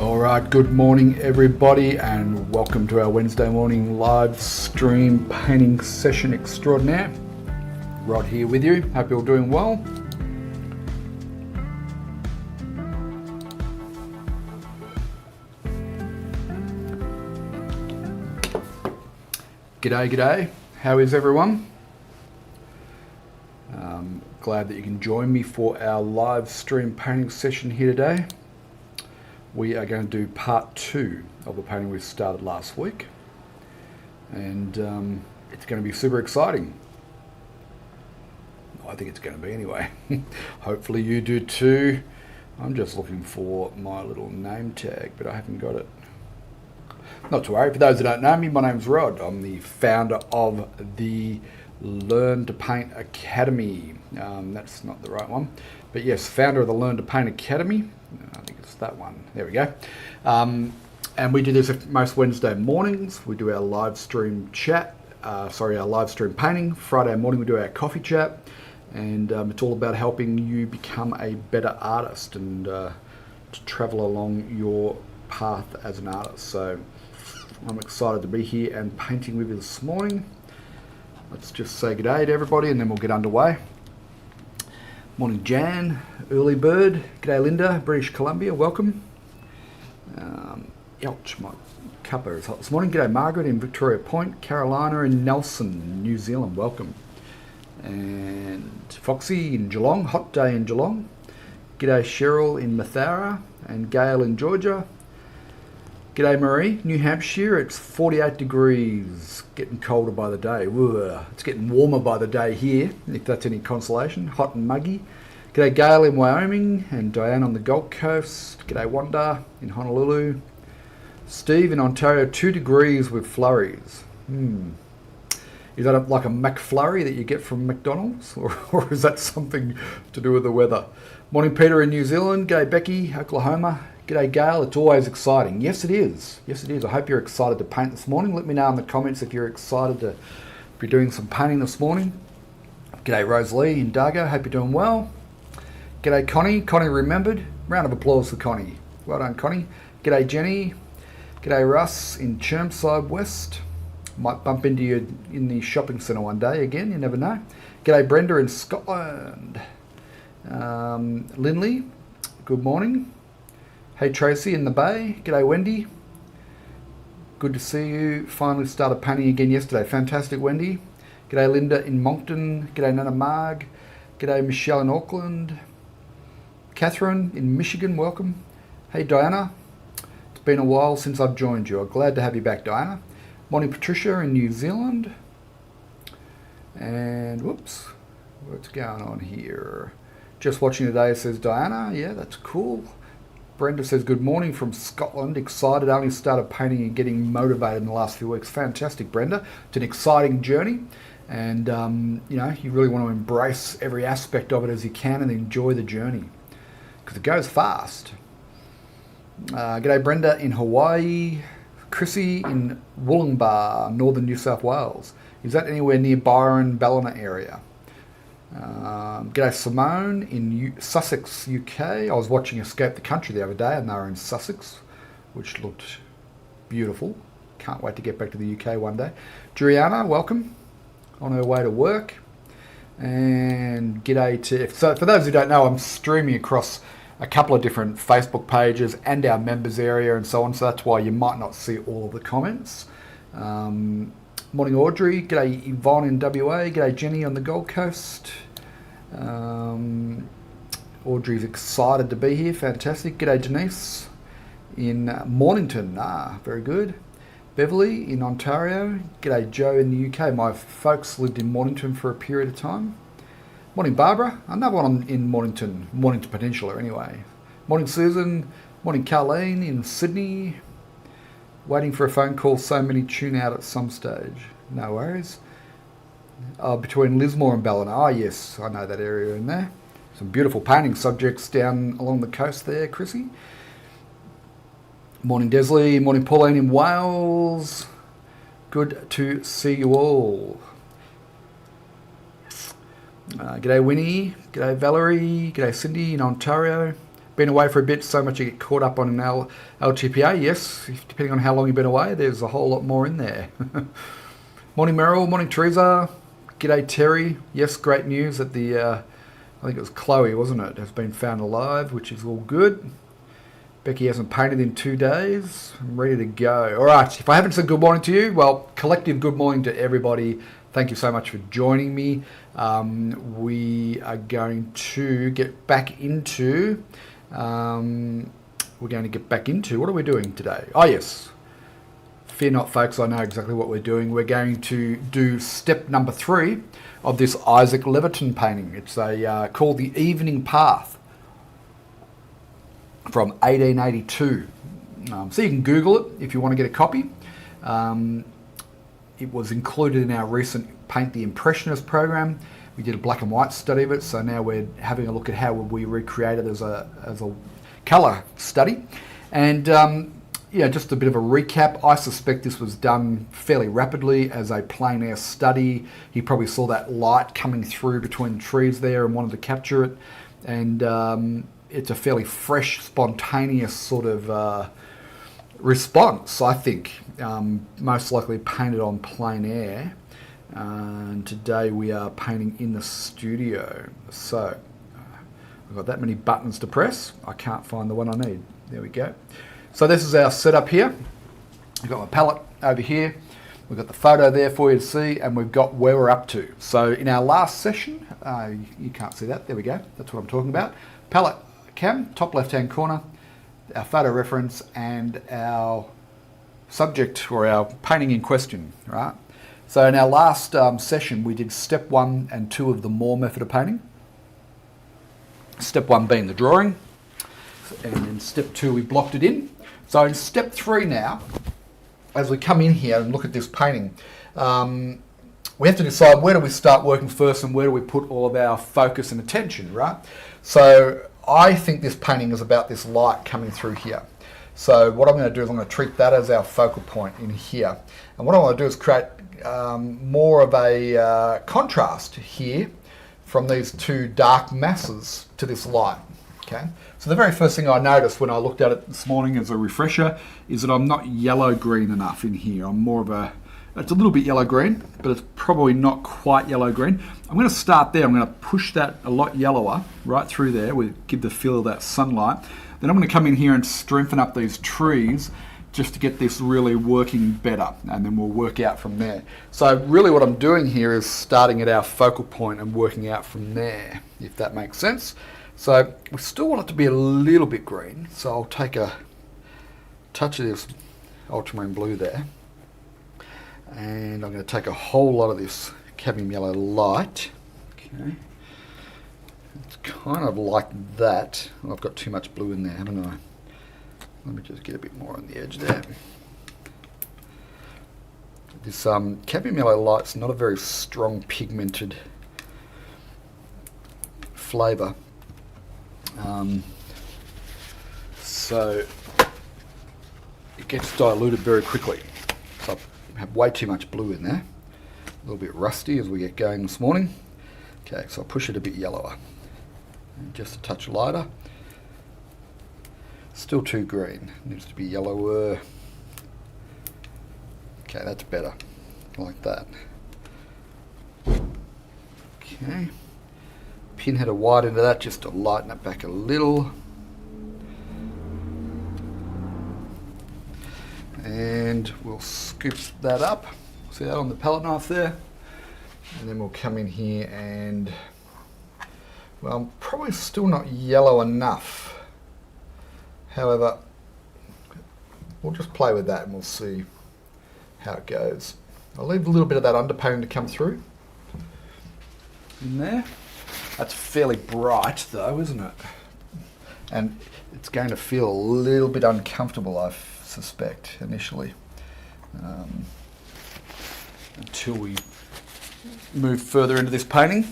All right, good morning everybody and welcome to our Wednesday morning live stream painting session extraordinaire. Rod here with you, hope you're all doing well. G'day, how is everyone? Glad that you can join me for our live stream painting session here today. We are going to do part 2 of the painting we started last week, and it's going to be super exciting. I think it's going to be anyway. Hopefully you do too. I'm just looking for my little name tag, but I haven't got it. Not to worry, for those who don't know me, my name's Rod. I'm the founder of the Learn to Paint Academy. That's not the right one, but yes, founder of the Learn to Paint Academy. I think it's that one. There we go. And we do this most Wednesday mornings. We do our live stream chat, our live stream painting. Friday morning we do our coffee chat, and it's all about helping you become a better artist and to travel along your path as an artist. So I'm excited to be here and painting with you this morning. Let's just say good day to everybody and then we'll get underway. Morning Jan, early bird. G'day Linda, British Columbia, welcome. Ouch, my cuppa is hot this morning. G'day Margaret in Victoria Point, Carolina in Nelson, New Zealand, welcome. And Foxy in Geelong, hot day in Geelong. G'day Cheryl in Mathara and Gail in Georgia. G'day Marie, New Hampshire, it's 48 degrees, getting colder by the day. Ugh. It's getting warmer by the day here, if that's any consolation, hot and muggy. G'day Gail in Wyoming and Diane on the Gold Coast. G'day Wanda in Honolulu. Steve in Ontario, 2 degrees with flurries. Is that like a McFlurry that you get from McDonald's, or is that something to do with the weather? Morning Peter in New Zealand. G'day Becky, Oklahoma. G'day Gail, it's always exciting. Yes it is. Yes it is. I hope you're excited to paint this morning. Let me know in the comments if you're excited to be doing some painting this morning. G'day Rosalie in Dargo, hope you're doing well. G'day Connie, Connie remembered. Round of applause for Connie. Well done Connie. G'day Jenny. G'day Russ in Chermside West. Might bump into you in the shopping centre one day again, you never know. G'day Brenda in Scotland. Lindley, good morning. Hey Tracy in the Bay. G'day Wendy. Good to see you. Finally started painting again yesterday. Fantastic Wendy. G'day Linda in Moncton. G'day Nana Marg. G'day Michelle in Auckland. Catherine in Michigan, welcome. Hey Diana. It's been a while since I've joined you. I'm glad to have you back, Diana. Morning Patricia in New Zealand. And whoops, what's going on here? Just watching today, says Diana. Yeah, that's cool. Brenda says, good morning from Scotland. Excited, only started painting and getting motivated in the last few weeks. Fantastic, Brenda. It's an exciting journey. And, you really want to embrace every aspect of it as you can and enjoy the journey. Because it goes fast. G'day, Brenda in Hawaii. Chrissy in Wollongbar, northern New South Wales. Is that anywhere near Byron, Ballina area? G'day Simone in Sussex, UK. I was watching Escape the Country the other day and they were in Sussex, which looked beautiful. Can't wait to get back to the UK one day. Juliana, welcome. On her way to work. And g'day to... So for those who don't know, I'm streaming across a couple of different Facebook pages and our members area and so on, so that's why you might not see all of the comments. Morning Audrey, g'day Yvonne in WA, g'day Jenny on the Gold Coast. Audrey's excited to be here, fantastic. G'day Denise in Mornington, very good. Beverly in Ontario, g'day Joe in the UK. My folks lived in Mornington for a period of time. Morning Barbara, another one in Mornington Peninsula anyway. Morning Susan, morning Carleen in Sydney. Waiting for a phone call, so many tune out at some stage. No worries. Between Lismore and Ballina. Oh yes, I know that area in there. Some beautiful painting subjects down along the coast there, Chrissy. Morning Desley, morning Pauline in Wales. Good to see you all. G'day Winnie, g'day Valerie, g'day Cindy in Ontario. been away for a bit, so much you get caught up on an LTPA. Yes, depending on how long you've been away, there's a whole lot more in there. Morning Meryl, morning Teresa. G'day Terry. Yes, great news that the, I think it was Chloe, wasn't it, has been found alive, which is all good. Becky hasn't painted in 2 days. I'm ready to go. All right, if I haven't said good morning to you, well, collective good morning to everybody. Thank you so much for joining me. We are going to get back into, what are we doing today? Oh, yes. Fear not, folks, I know exactly what we're doing. We're going to do step number 3 of this Isaac Leviton painting. It's called The Evening Path from 1882. So you can Google it if you want to get a copy. It was included in our recent Paint the Impressionist program. We did a black and white study of it, so now we're having a look at how would we recreate it as a colour study. And just a bit of a recap. I suspect this was done fairly rapidly as a plein air study. He probably saw that light coming through between the trees there and wanted to capture it. And it's a fairly fresh, spontaneous sort of response, I think. Most likely painted on plein air. And today we are painting in the studio. So I've got that many buttons to press. I can't find the one I need. There we go. So this is our setup here. I've got my palette over here. We've got the photo there for you to see, and we've got where we're up to. So in our last session, you can't see that. There we go. That's what I'm talking about. Palette cam, top left-hand corner, our photo reference, and our subject or our painting in question, right? So in our last session, we did step 1 and 2 of the Moore method of painting. Step 1 being the drawing, and then step 2 we blocked it in. So in step 3 now, as we come in here and look at this painting, we have to decide where do we start working first and where do we put all of our focus and attention, right? So I think this painting is about this light coming through here. So what I'm going to do is I'm going to treat that as our focal point in here. And what I want to do is create more of a contrast here from these 2 dark masses to this light. Okay. So the very first thing I noticed when I looked at it this morning as a refresher is that I'm not yellow-green enough in here. I'm more of it's a little bit yellow-green, but it's probably not quite yellow-green. I'm going to start there. I'm going to push that a lot yellower right through there. We give the feel of that sunlight. Then I'm going to come in here and strengthen up these trees just to get this really working better, and then we'll work out from there. So really what I'm doing here is starting at our focal point and working out from there, if that makes sense. So we still want it to be a little bit green, so I'll take a touch of this ultramarine blue there, and I'm going to take a whole lot of this cadmium yellow light. Okay, it's kind of like that. Oh, I've got too much blue in there, haven't I? Let me just get a bit more on the edge there. This cadmium yellow light's not a very strong pigmented flavour. So it gets diluted very quickly. So I have way too much blue in there. A little bit rusty as we get going this morning. Okay, so I'll push it a bit yellower. And just a touch lighter. Still too green. Needs to be yellower. Okay, that's better. Like that. Okay. Pinhead of white into that just to lighten it back a little. And we'll scoop that up. See that on the palette knife there? And then we'll come in here and, well, I'm probably still not yellow enough. However, we'll just play with that and we'll see how it goes. I'll leave a little bit of that underpainting to come through in there. That's fairly bright though, isn't it? And it's going to feel a little bit uncomfortable, I suspect, initially. Until we move further into this painting.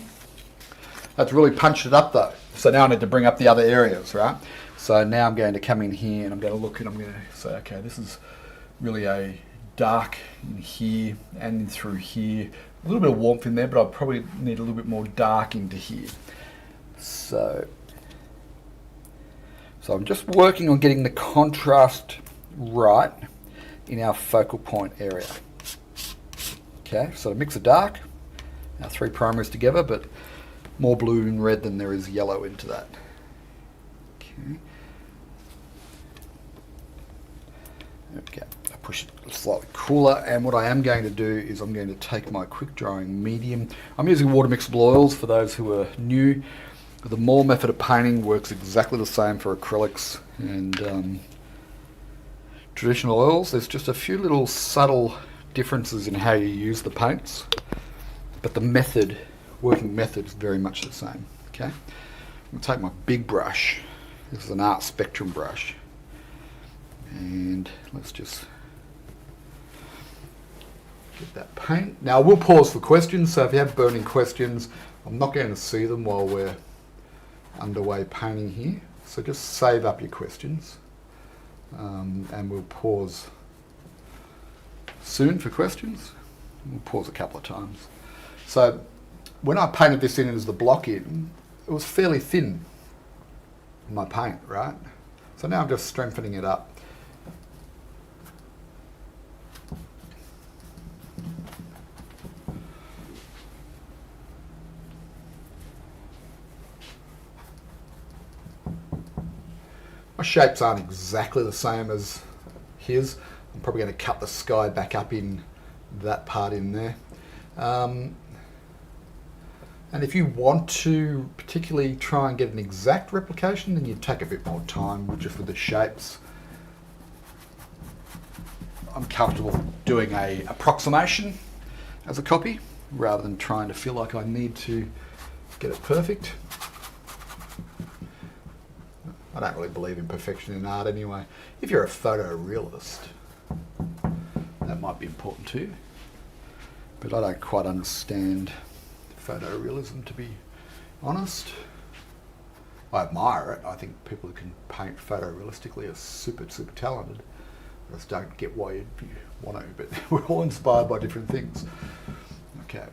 That's really punched it up though. So now I need to bring up the other areas, right? So now I'm going to come in here and I'm going to look and I'm going to say, okay, this is really a dark in here and through here. A little bit of warmth in there, but I probably need a little bit more dark into here. So So I'm just working on getting the contrast right in our focal point area. Okay, so a mix of dark, our three primaries together, but more blue and red than there is yellow into that. Okay. Okay, I push it slightly cooler, and what I am going to do is I'm going to take my quick drying medium. I'm using water mixable oils for those who are new. The Moore method of painting works exactly the same for acrylics and traditional oils. There's just a few little subtle differences in how you use the paints, but the method, working method, is very much the same. Okay, I'm going to take my big brush. This is an Art Spectrum brush, and let's just get that paint. Now we'll pause for questions, so if you have burning questions, I'm not going to see them while we're underway painting here, so just save up your questions, and we'll pause soon for questions. We'll pause a couple of times. So when I painted this in as the block in, it was fairly thin, my paint, right? So now I'm just strengthening it up. My shapes aren't exactly the same as his. I'm probably going to cut the sky back up in that part in there. And if you want to particularly try and get an exact replication, then you take a bit more time just with the shapes. I'm comfortable doing an approximation as a copy rather than trying to feel like I need to get it perfect. I don't really believe in perfection in art anyway. If you're a photorealist, that might be important too. But I don't quite understand photorealism, to be honest. I admire it. I think people who can paint photorealistically are super talented. I just don't get why you want to, but we're all inspired by different things. Okay.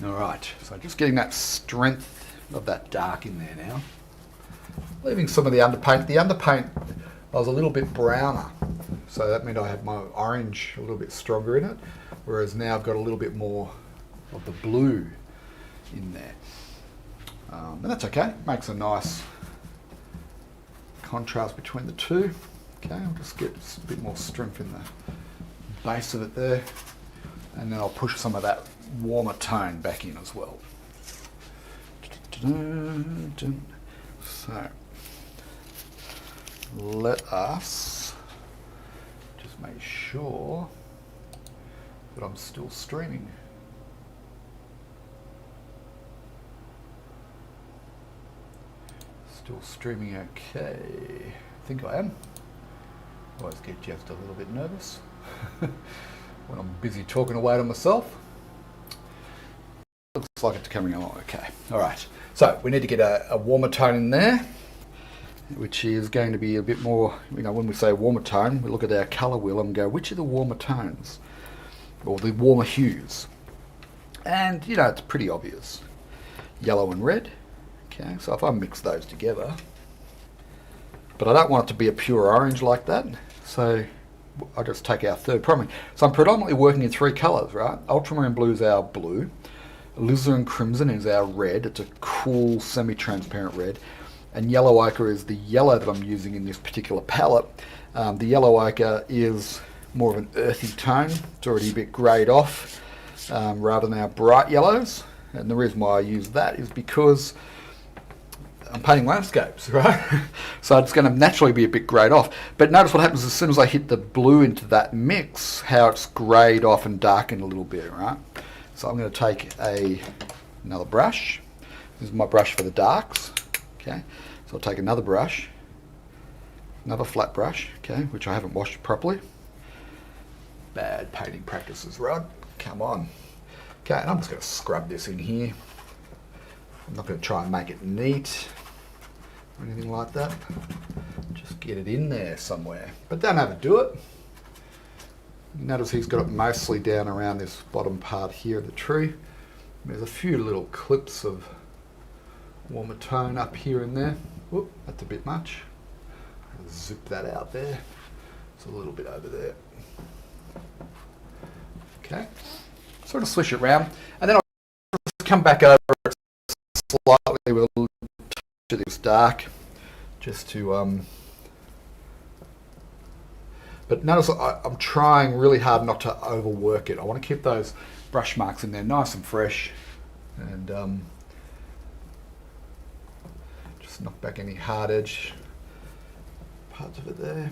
Alright, so just getting that strength of that dark in there now. Leaving some of the underpaint. The underpaint, I was a little bit browner, so that meant I had my orange a little bit stronger in it, whereas now I've got a little bit more of the blue in there. And that's okay, makes a nice contrast between the two. Okay, I'll just get a bit more strength in the base of it there, and then I'll push some of that warmer tone back in as well. So let us just make sure that I'm still streaming. Still streaming okay. I think I am. Always get just a little bit nervous when I'm busy talking away to myself. Looks like it's coming along okay. Alright, so we need to get a warmer tone in there, which is going to be a bit more, when we say warmer tone, we look at our colour wheel and go, which are the warmer tones? Or the warmer hues? And, it's pretty obvious. Yellow and red. Okay, so if I mix those together, but I don't want it to be a pure orange like that, so I just take our third primary. So I'm predominantly working in three colours, right? Ultramarine blue is our blue, alizarin crimson is our red, it's a cool semi-transparent red, and yellow ochre is the yellow that I'm using in this particular palette. The yellow ochre is more of an earthy tone, it's already a bit greyed off, rather than our bright yellows, and the reason why I use that is because I'm painting landscapes, right? So it's going to naturally be a bit greyed off. But notice what happens as soon as I hit the blue into that mix, how it's greyed off and darkened a little bit, right? So I'm going to take another brush. This is my brush for the darks, okay? So I'll take another brush, another flat brush, okay, which I haven't washed properly. Bad painting practices, Rod. Come on. Okay, and I'm just going to scrub this in here. I'm not going to try and make it neat or anything like that. Just get it in there somewhere. But don't overdo it. Notice he's got it mostly down around this bottom part here of the tree. There's a few little clips of warmer tone up here and there. Whoop, that's a bit much. I'll zip that out there. It's a little bit over there. Okay, sort of swish it around, and then I'll just come back over it slightly with a touch of this dark, just to but notice I'm trying really hard not to overwork it. I want to keep those brush marks in there nice and fresh, and just knock back any hard edge parts of it there.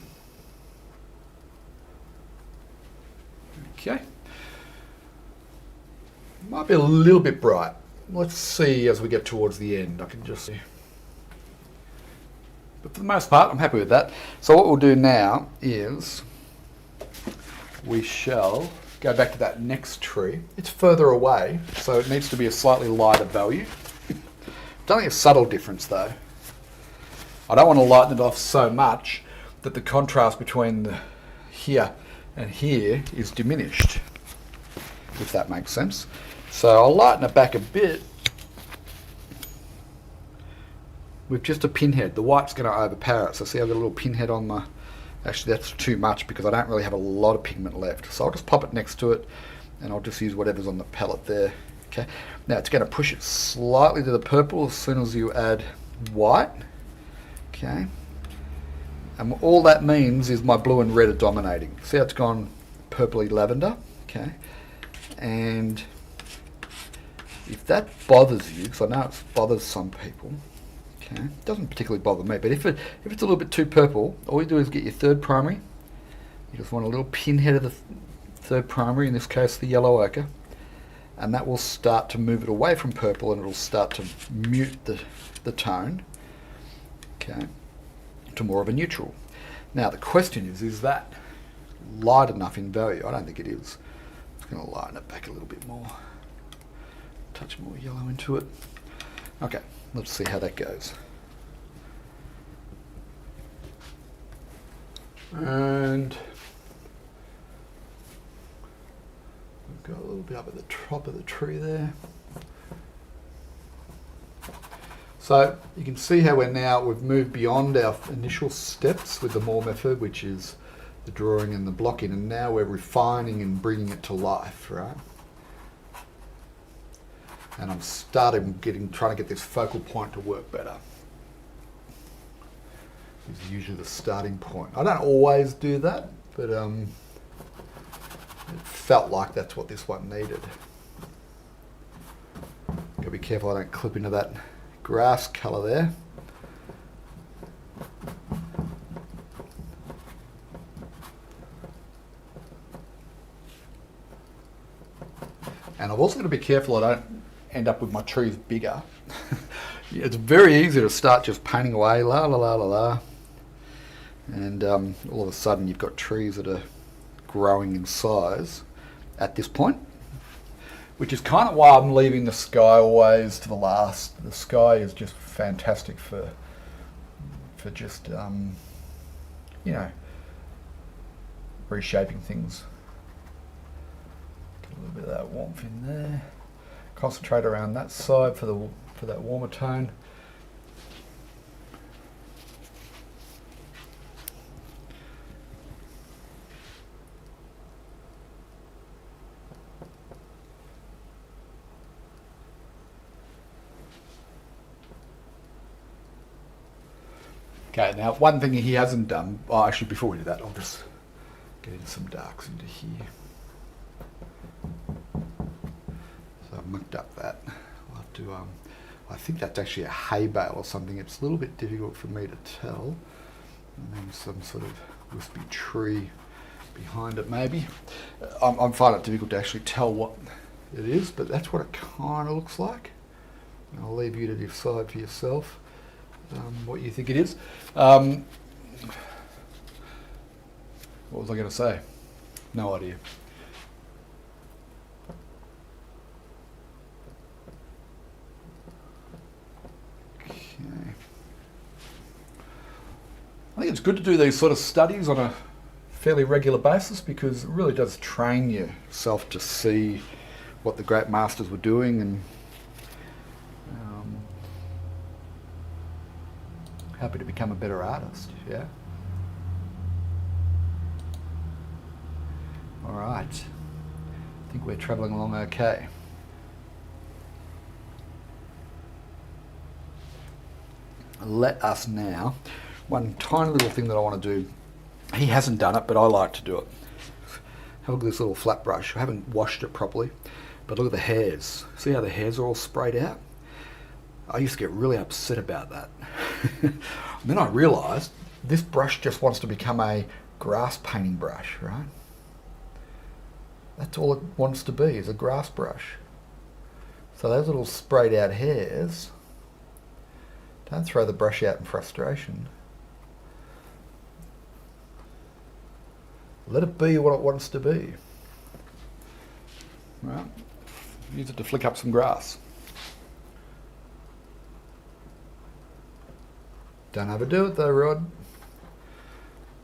Okay. Might be a little bit bright. Let's see as we get towards the end. I can just see. But for the most part, I'm happy with that. So what we'll do now is we shall go back to that next tree. It's further away, so it needs to be a slightly lighter value. It's only a subtle difference though. I don't want to lighten it off so much that the contrast between the here and here is diminished, if that makes sense. So I'll lighten it back a bit with just a pinhead. The white's going to overpower it. So see I've got a little pinhead on my... Actually that's too much because I don't really have a lot of pigment left. So I'll just pop it next to it and I'll just use whatever's on the palette there. Okay. Now it's going to push it slightly to the purple as soon as you add white. Okay. And all that means is my blue and red are dominating. See how it's gone purpley lavender? Okay. And if that bothers you, because I know it bothers some people, okay, it doesn't particularly bother me, but if it's a little bit too purple, all you do is get your third primary. You just want a little pinhead of the third primary, in this case the yellow ochre, and that will start to move it away from purple and it'll start to mute the tone, okay, to more of a neutral. Now the question is that light enough in value? I don't think it is. It's going to lighten it back a little bit more. Touch more yellow into it. Okay, let's see how that goes. And we've got a little bit up at the top of the tree there. So you can see how we've moved beyond our initial steps with the Moore method, which is the drawing and the blocking, and now we're refining and bringing it to life, right? And I'm trying to get this focal point to work better. It's usually the starting point. I don't always do that, but it felt like that's what this one needed. Gotta be careful I don't clip into that grass colour there. And I've also got to be careful I don't end up with my trees bigger. It's very easy to start just painting away, la la la la la, and all of a sudden you've got trees that are growing in size at this point, which is kind of why I'm leaving the sky always to the last. The sky is just fantastic for just you know, reshaping things. Get a little bit of that warmth in there. Concentrate around that side for that warmer tone. Okay, now one thing he hasn't done, well actually before we do that, I'll just get in some darks into here. So I've mucked up that. I'll have to, I think that's actually a hay bale or something. It's a little bit difficult for me to tell. And then some sort of wispy tree behind it maybe. I'm finding it difficult to actually tell what it is, but that's what it kind of looks like. And I'll leave you to decide for yourself what you think it is. What was I going to say? No idea. Okay. I think it's good to do these sort of studies on a fairly regular basis because it really does train yourself to see what the great masters were doing, and happy to become a better artist. Yeah. All right. I think we're traveling along okay. Let us now, one tiny little thing that I want to do, he hasn't done it, but I like to do it. Have a look at this little flat brush. I haven't washed it properly, but look at the hairs. See how the hairs are all sprayed out? I used to get really upset about that. Then I realised this brush just wants to become a grass painting brush, right? That's all it wants to be, is a grass brush. So those little sprayed out hairs, don't throw the brush out in frustration. Let it be what it wants to be. Right? Use it to flick up some grass. Don't overdo it though, Rod.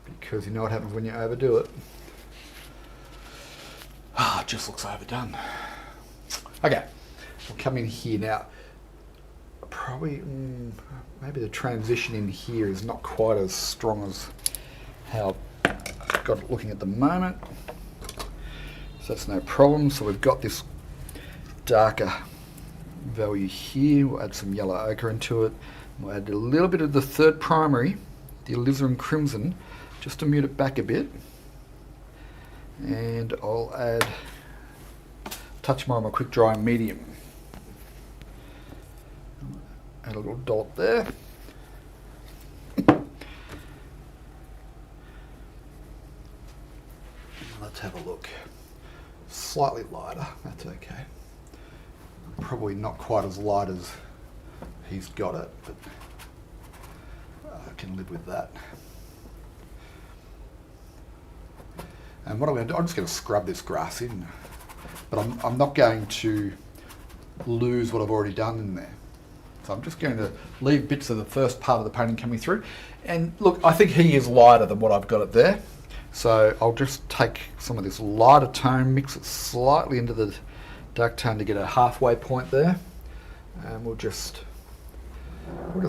Because you know what happens when you overdo it. Ah, it just looks overdone. Okay, we'll come in here now. Probably, maybe the transition in here is not quite as strong as how I've got it looking at the moment. So that's no problem. So we've got this darker value here. We'll add some yellow ochre into it. We'll add a little bit of the third primary, the alizarin crimson, just to mute it back a bit. And I'll add a touch more of my quick dry medium. Add a little dollop there. Let's have a look. Slightly lighter, that's okay. Probably not quite as light as he's got it, but I can live with that. And what I'm going to do, I'm just going to scrub this grass in, but I'm not going to lose what I've already done in there. So I'm just going to leave bits of the first part of the painting coming through. And look, I think he is lighter than what I've got it there. So I'll just take some of this lighter tone, mix it slightly into the dark tone to get a halfway point there. And we'll just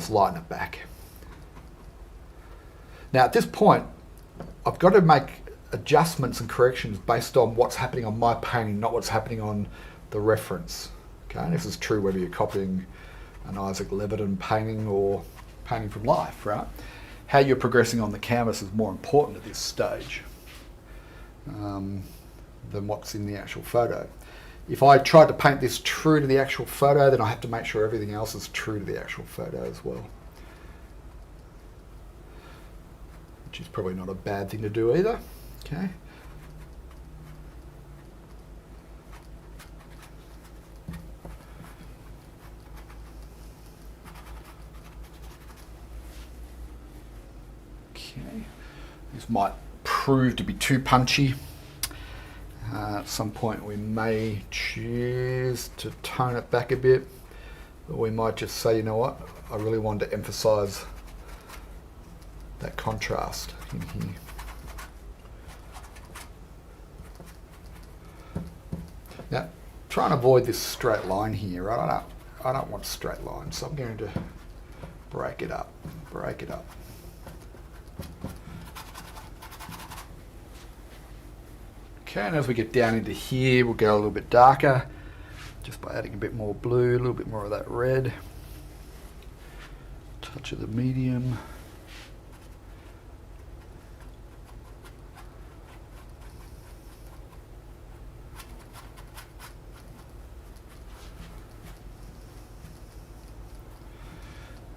lighten it back. Now at this point, I've got to make adjustments and corrections based on what's happening on my painting, not what's happening on the reference. Okay, and this is true whether you're copying an Isaac Leviton painting or painting from life, right? How you're progressing on the canvas is more important at this stage than what's in the actual photo. If I tried to paint this true to the actual photo, then I have to make sure everything else is true to the actual photo as well. Which is probably not a bad thing to do either. Okay. Okay. This might prove to be too punchy. At some point we may choose to tone it back a bit, but we might just say, you know what, I really wanted to emphasize that contrast in here. Now, try and avoid this straight line here, right? I don't want straight lines, so I'm going to break it up, break it up. Okay, and as we get down into here, we'll go a little bit darker, just by adding a bit more blue, a little bit more of that red. Touch of the medium.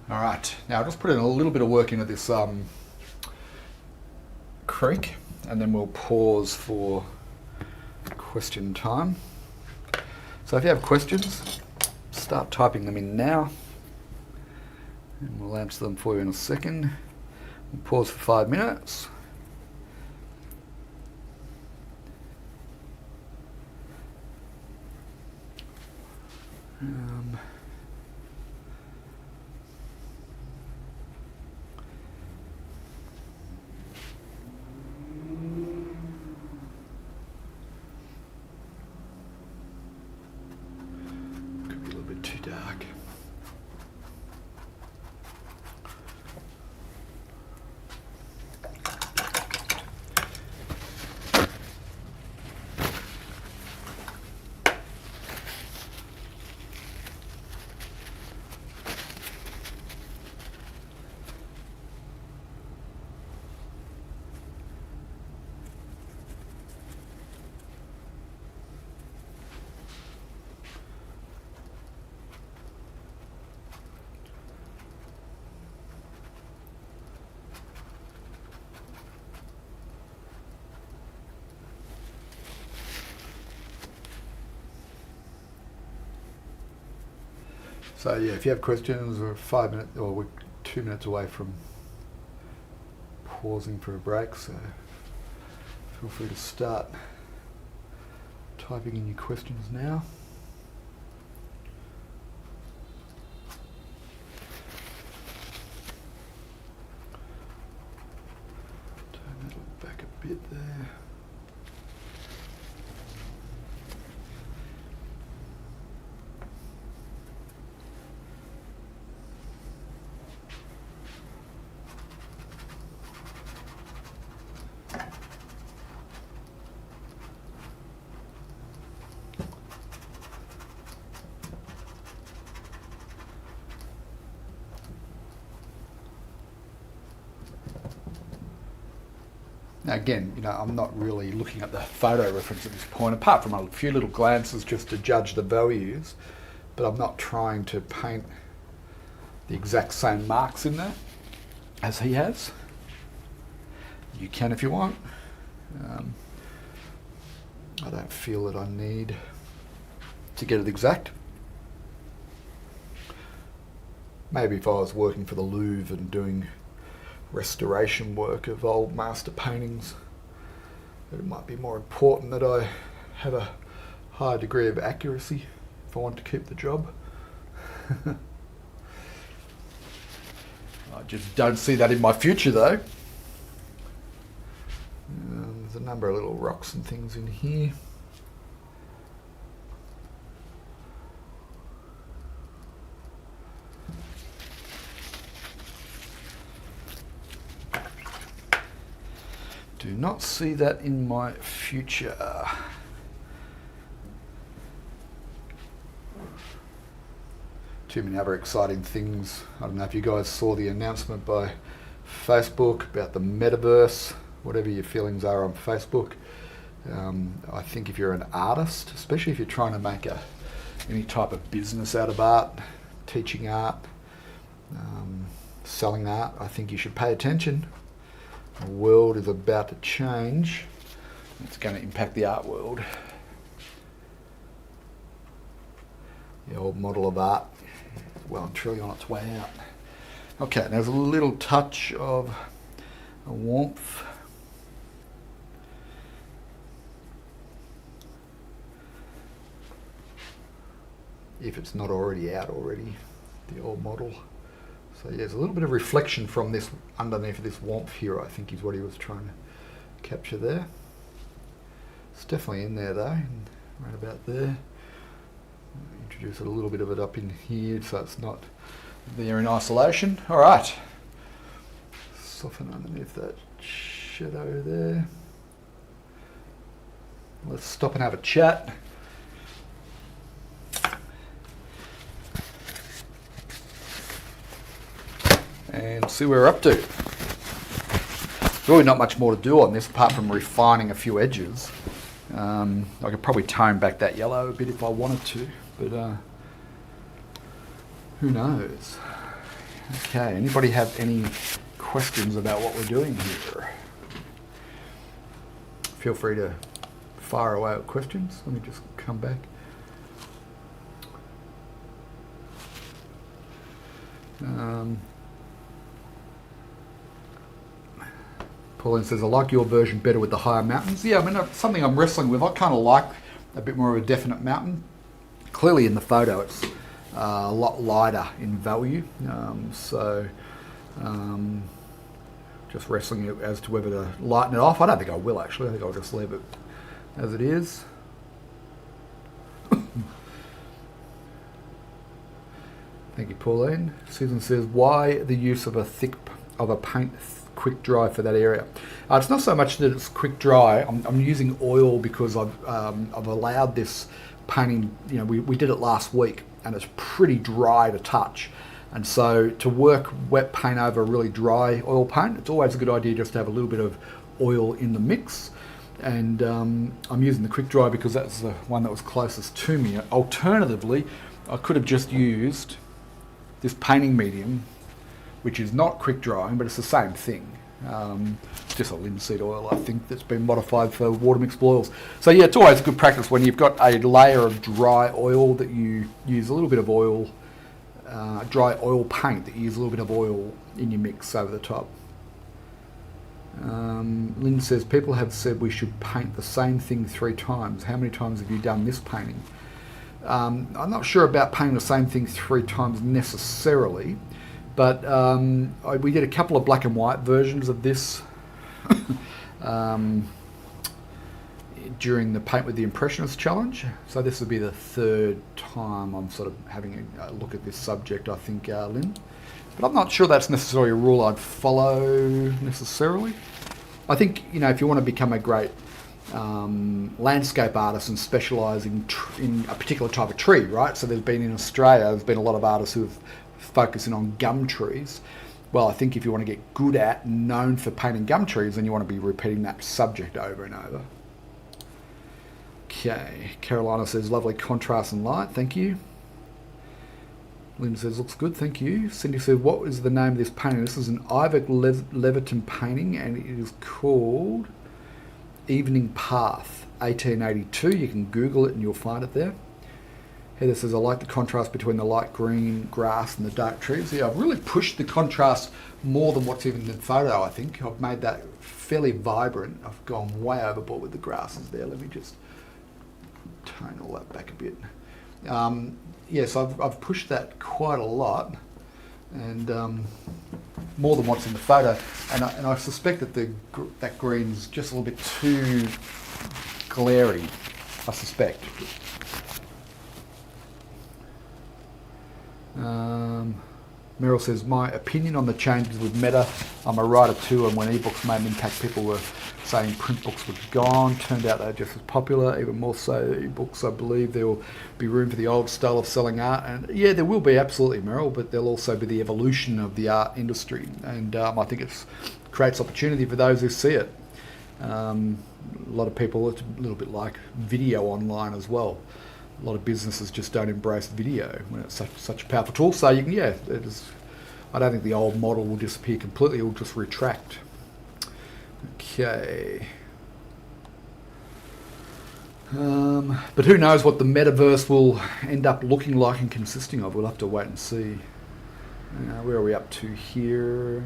All right, now I'll just put in a little bit of work into this creek, and then we'll pause for question time. So if you have questions, start typing them in now, and we'll answer them for you in a second. We'll pause for 5 minutes. So yeah, if you have questions, we're 5 minutes, or we're 2 minutes away from pausing for a break, so feel free to start typing in your questions now. Turn that back a bit there. Now again, I'm not really looking at the photo reference at this point, apart from a few little glances just to judge the values, but I'm not trying to paint the exact same marks in there as he has. You can if you want. I don't feel that I need to get it exact. Maybe if I was working for the Louvre and doing restoration work of old master paintings, it might be more important that I have a high degree of accuracy if I want to keep the job. I just don't see that in my future though. There's a number of little rocks and things in here. Do not see that in my future. Too many other exciting things. I don't know if you guys saw the announcement by Facebook about the metaverse, whatever your feelings are on Facebook. I think if you're an artist, especially if you're trying to make any type of business out of art, teaching art, selling art, I think you should pay attention. The world is about to change. It's going to impact the art world. The old model of art, well and truly on its way out. Okay, there's a little touch of a warmth. If it's not already out already, the old model. So yeah, there's a little bit of reflection from this underneath of this warmth here, I think is what he was trying to capture there. It's definitely in there though, and right about there. Introduce a little bit of it up in here so it's not there in isolation. All right. Soften underneath that shadow there. Let's stop and have a chat. And see where we're up to. There's really not much more to do on this apart from refining a few edges. I could probably tone back that yellow a bit if I wanted to, but who knows? Okay, anybody have any questions about what we're doing here? Feel free to fire away with questions. Let me just come back. Pauline says, I like your version better with the higher mountains. Yeah, I mean, something I'm wrestling with. I kind of like a bit more of a definite mountain. Clearly in the photo it's a lot lighter in value. Just wrestling as to whether to lighten it off. I don't think I will actually. I think I'll just leave it as it is. Thank you, Pauline. Susan says, why the use of a paint quick dry for that area? It's not so much that it's quick dry. I'm using oil because I've allowed this painting. We did it last week and it's pretty dry to touch, and so to work wet paint over really dry oil paint, it's always a good idea just to have a little bit of oil in the mix. And I'm using the quick dry because that's the one that was closest to me. Alternatively, I could have just used this painting medium, which is not quick drying, but it's the same thing. Just a linseed oil, I think, that's been modified for water mixed oils. So yeah, it's always a good practice when you've got a layer of dry oil that you use a little bit of oil dry oil paint that you use a little bit of oil in your mix over the top. Lynn says, people have said we should paint the same thing 3 times. How many times have you done this painting? I'm not sure about painting the same thing 3 times necessarily, but we did a couple of black and white versions of this during the Paint with the Impressionist challenge. So this will be the 3rd time I'm sort of having a look at this subject, I think, Lynn. But I'm not sure that's necessarily a rule I'd follow necessarily. I think, you know, if you want to become a great landscape artist and specialise in a particular type of tree, right? So in Australia, there's been a lot of artists who have focusing on gum trees. Well, I think if you want to get good at, known for painting gum trees, then you want to be repeating that subject over and over. Okay, Carolina says, lovely contrast and light, thank you. Lynn says, looks good, thank you. Cindy says, what is the name of this painting? This is an Ivor Leverton painting, and it is called Evening Path, 1882. You can Google it and you'll find it there. Heather says, I like the contrast between the light green grass and the dark trees. Yeah, I've really pushed the contrast more than what's even in the photo, I think. I've made that fairly vibrant. I've gone way overboard with the grasses there. Let me just tone all that back a bit. Yes, I've pushed that quite a lot, and more than what's in the photo. And I suspect that that green's just a little bit too glary, I suspect. Meryl says, my opinion on the changes with Meta, I'm a writer too, and when ebooks made an impact, people were saying print books were gone. Turned out they're just as popular, even more so ebooks. I believe there will be room for the old style of selling art, and yeah, there will be, absolutely, Meryl, but there'll also be the evolution of the art industry, and I think it creates opportunity for those who see it. A lot of people, it's a little bit like video online as well. A lot of businesses just don't embrace video when it's such a powerful tool. So you can, yeah, I don't think the old model will disappear completely. It will just retract. Okay. But who knows what the metaverse will end up looking like and consisting of. We'll have to wait and see. Where are we up to here?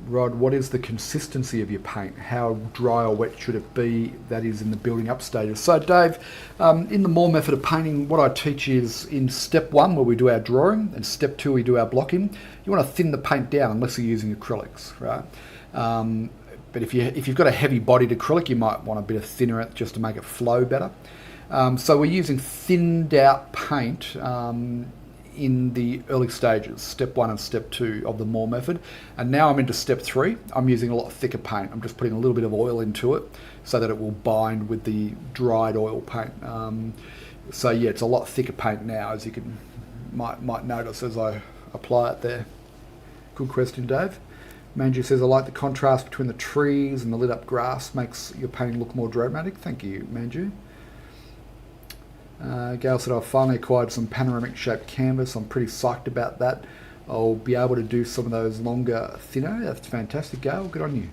Rod, what is the consistency of your paint? How dry or wet should it be, that is, in the building up stages? So Dave, in the Moore method of painting, what I teach is in step 1 where we do our drawing, and step 2 we do our blocking. You want to thin the paint down unless you're using acrylics, right? But if you've got a heavy bodied acrylic, you might want a bit of thinner just to make it flow better. So we're using thinned out paint in the early stages, step 1 and step 2 of the Moore method. And now I'm into step 3. I'm using a lot thicker paint. I'm just putting a little bit of oil into it so that it will bind with the dried oil paint. So yeah, it's a lot thicker paint now, as you might notice as I apply it there. Good question, Dave. Manju says, I like the contrast between the trees and the lit up grass, makes your painting look more dramatic. Thank you, Manju. Gail said, I've finally acquired some panoramic shaped canvas. I'm pretty psyched about that. I'll be able to do some of those longer, thinner. That's fantastic, Gail. Good on you.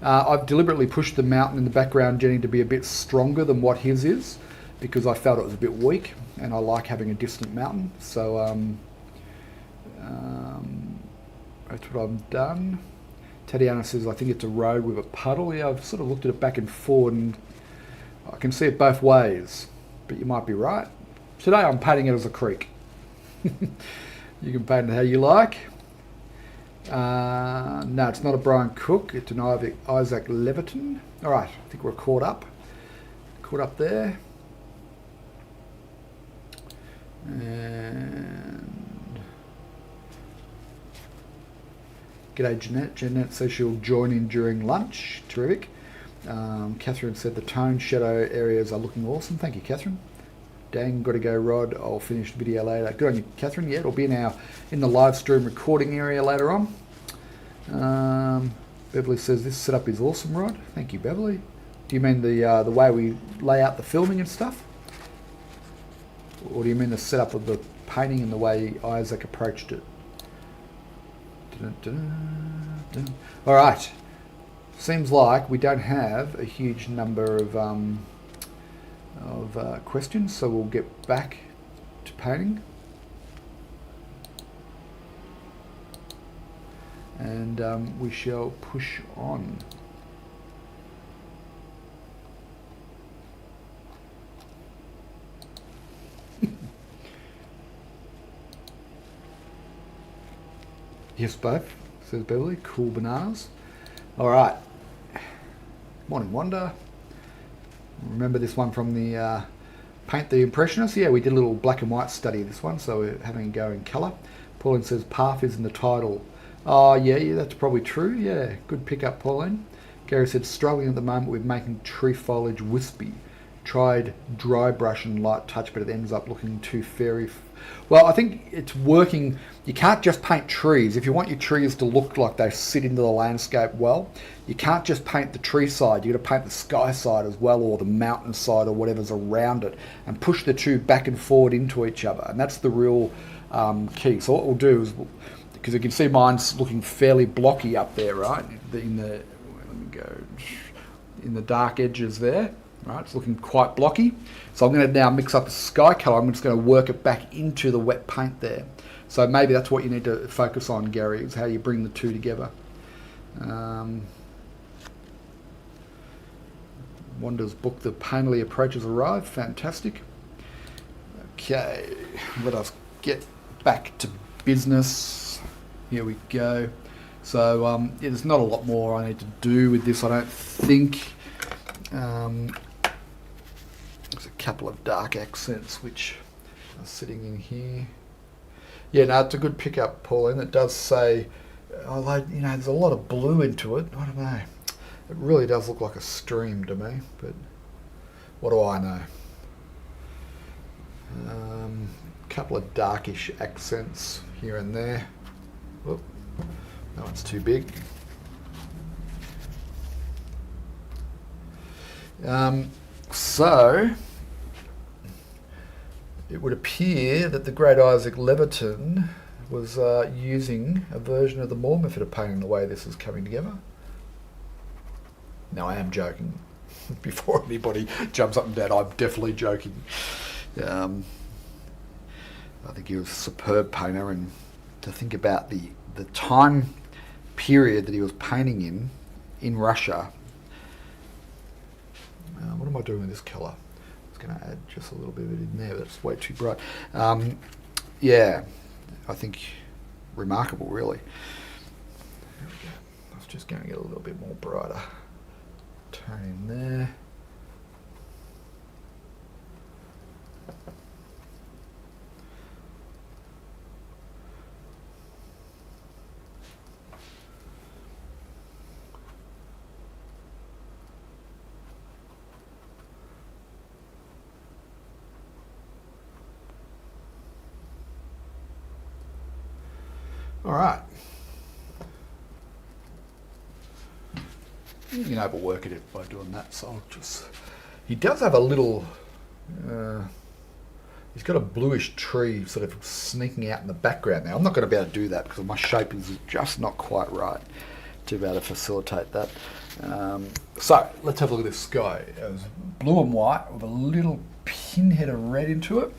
I've deliberately pushed the mountain in the background, Jenny, to be a bit stronger than what his is, because I felt it was a bit weak, and I like having a distant mountain. So that's what I've done. Tatiana says, I think it's a road with a puddle. Yeah, I've sort of looked at it back and forward, and I can see it both ways, but you might be right. Today I'm painting it as a creek. You can paint it how you like. No, it's not a Brian Cook, it's an Isaac Leverton. All right, I think we're caught up there. And g'day Jeanette. Jeanette says she'll join in during lunch. Terrific. Catherine said the tone shadow areas are looking awesome. Thank you, Catherine. Dang, got to go, Rod. I'll finish the video later. Good on you, Catherine. Yeah, it'll be in the live stream recording area later on. Beverly says this setup is awesome, Rod. Thank you, Beverly. Do you mean the way we lay out the filming and stuff, or do you mean the setup of the painting and the way Isaac approached it? All right. Seems like we don't have a huge number of of questions, so we'll get back to painting. And we shall push on. Yes, both, says Beverly. Cool bananas. All right. Morning Wonder. Remember this one from the Paint the Impressionists? Yeah, we did a little black and white study of this one, so we're having a go in colour. Pauline says Path is in the title. Oh, yeah, that's probably true. Yeah, good pickup, Pauline. Gary said, struggling at the moment with making tree foliage wispy. Tried dry brush and light touch, but it ends up looking too fairy. Well, I think it's working. You can't just paint trees. If you want your trees to look like they sit into the landscape well, you can't just paint the tree side. You've got to paint the sky side as well, or the mountain side, or whatever's around it, and push the two back and forward into each other. And that's the real key. So what we'll do is, because you can see mine's looking fairly blocky up there, right? Let me go in the dark edges there. Right, it's looking quite blocky. So I'm going to now mix up the sky colour. I'm just going to work it back into the wet paint there. So maybe that's what you need to focus on, Gary, is how you bring the two together. Wanda's book, The Painterly Approach, has arrived. Fantastic. Okay, let us get back to business. Here we go. So yeah, there's not a lot more I need to do with this, I don't think. There's a couple of dark accents which are sitting in here. Yeah, no, it's a good pickup, Pauline. It does say, although, you know, there's a lot of blue into it. I don't know. It really does look like a stream to me, but what do I know? Couple of darkish accents here and there. Whoop, that one's too big. So it would appear that the great Isaac Leviton was using a version of the Moore method of painting the way this is coming together. Now I am joking. Before anybody jumps up and down, I'm definitely joking. I think he was a superb painter, and to think about the time period that he was painting in Russia. What am I doing with this colour? I was going to add just a little bit of it in there, but it's way too bright. Yeah, I think remarkable, really. There we go. I was just going to get a little bit more brighter tone in there. All right. You can overwork it by doing that, so I'll just... He does have a little... he's got a bluish tree sort of sneaking out in the background now. I'm not going to be able to do that because my shape is just not quite right to be able to facilitate that. So, let's have a look at this sky. It was blue and white with a little pinhead of red into it.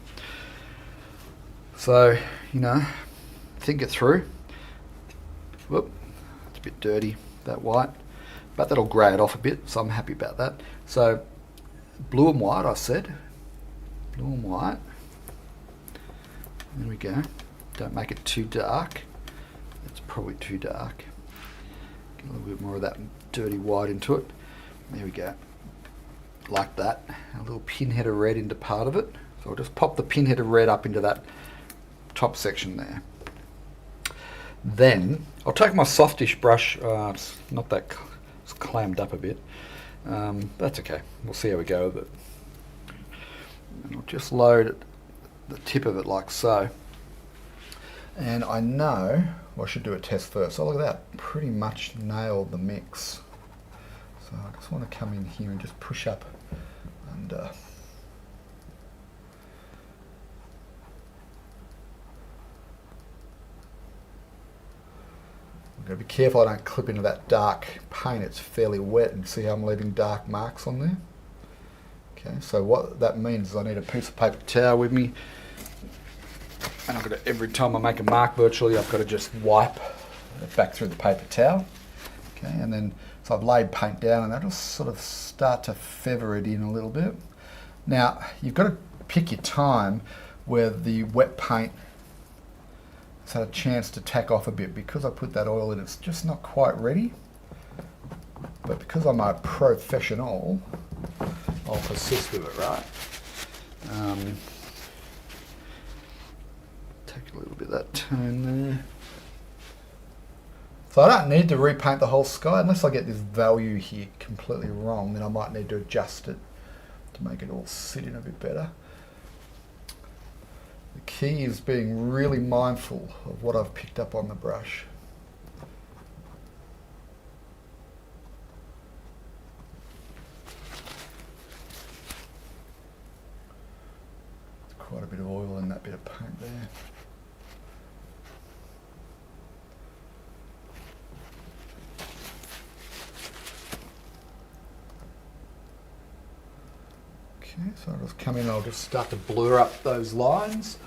So, you know, think it through. Whoop, it's a bit dirty, that white, but that'll grey it off a bit, so I'm happy about that. So blue and white, I said, blue and white. There we go. Don't make it too dark. It's probably too dark. Get a little bit more of that dirty white into it. There we go. Like that. A little pinhead of red into part of it. So I'll just pop the pinhead of red up into that top section there. Then I'll take my softish brush. It's not that, it's clammed up a bit. That's okay. We'll see how we go with it. And I'll just load the tip of it like so. And I know, well, I should do a test first. So look at that, pretty much nailed the mix. So I just want to come in here and just push up under. I'm going to be careful I don't clip into that dark paint. It's fairly wet, and see how I'm leaving dark marks on there? Okay, so what that means is I need a piece of paper towel with me, and I've got to, every time I make a mark virtually, I've got to just wipe it back through the paper towel. Okay, and then so I've laid paint down, and that'll sort of start to feather it in a little bit. Now you've got to pick your time where the wet paint has had a chance to tack off a bit. Because I put that oil in, it's just not quite ready. But because I'm a professional, I'll persist with it, right? Take a little bit of that tone there. So I don't need to repaint the whole sky unless I get this value here completely wrong. Then I might need to adjust it to make it all sit in a bit better. The key is being really mindful of what I've picked up on the brush. There's quite a bit of oil in that bit of paint there. Okay, so I'll just come in and I'll just start to blur up those lines.